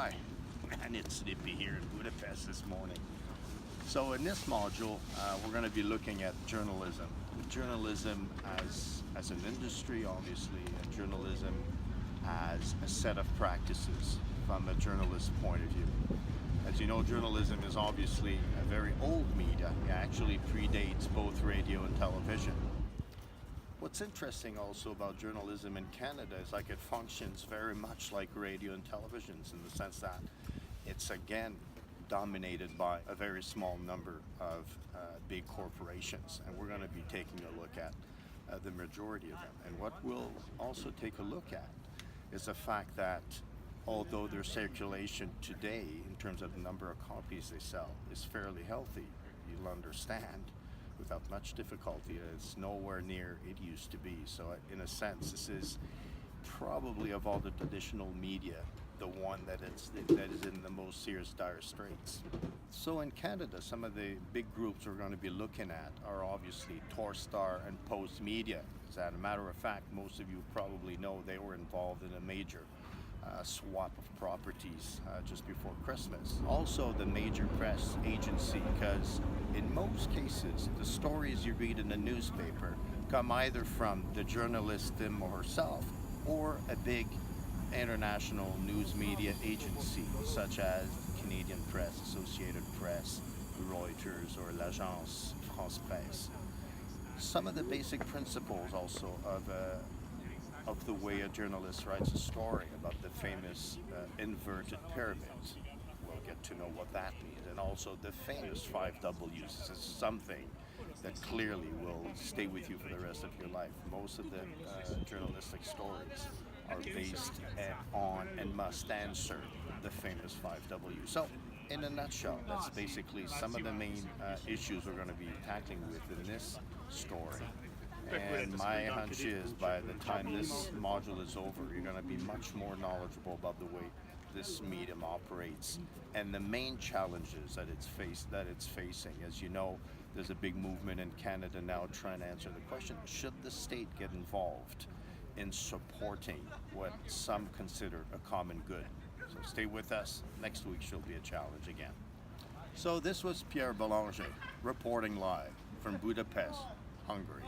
Hi, and it's sleepy here in Budapest this morning. So in this module, we're going to be looking at journalism. Journalism as an industry, obviously, and journalism as a set of practices from a journalist's point of view. As you know, journalism is obviously a very old media. It actually predates both radio and television. What's interesting also about journalism in Canada is like it functions very much like radio and televisions in the sense that it's again dominated by a very small number of big corporations, and we're going to be taking a look at the majority of them. And what we'll also take a look at is the fact that although their circulation today in terms of the number of copies they sell is fairly healthy, you'll understand without much difficulty it's nowhere near it used to be. So in a sense, this is probably of all the traditional media the one that is in the most serious dire straits. So in Canada, some of the big groups we're going to be looking at are obviously Torstar and Post Media. As a matter of fact, most of you probably know they were involved in a major swap of properties just before Christmas. Also the major press agency, because in most cases the stories you read in the newspaper come either from the journalist him or herself or a big international news media agency such as Canadian Press, Associated Press, Reuters, or l'Agence France Presse. Some of the basic principles also of the way a journalist writes a story about the famous inverted pyramids. We'll get to know what that means. And also the famous 5 W's. This is something that clearly will stay with you for the rest of your life. Most of the journalistic stories are based on and must answer the famous 5 W's. So in a nutshell, that's basically some of the main issues we're going to be tackling with in this story. And my hunch is by the time this module is over, you're going to be much more knowledgeable about the way this medium operates and the main challenges that it's facing. As you know, there's a big movement in Canada now trying to answer the question, should the state get involved in supporting what some consider a common good? So stay with us. Next week she'll be a challenge again. So this was Pierre Belanger reporting live from Budapest, Hungary.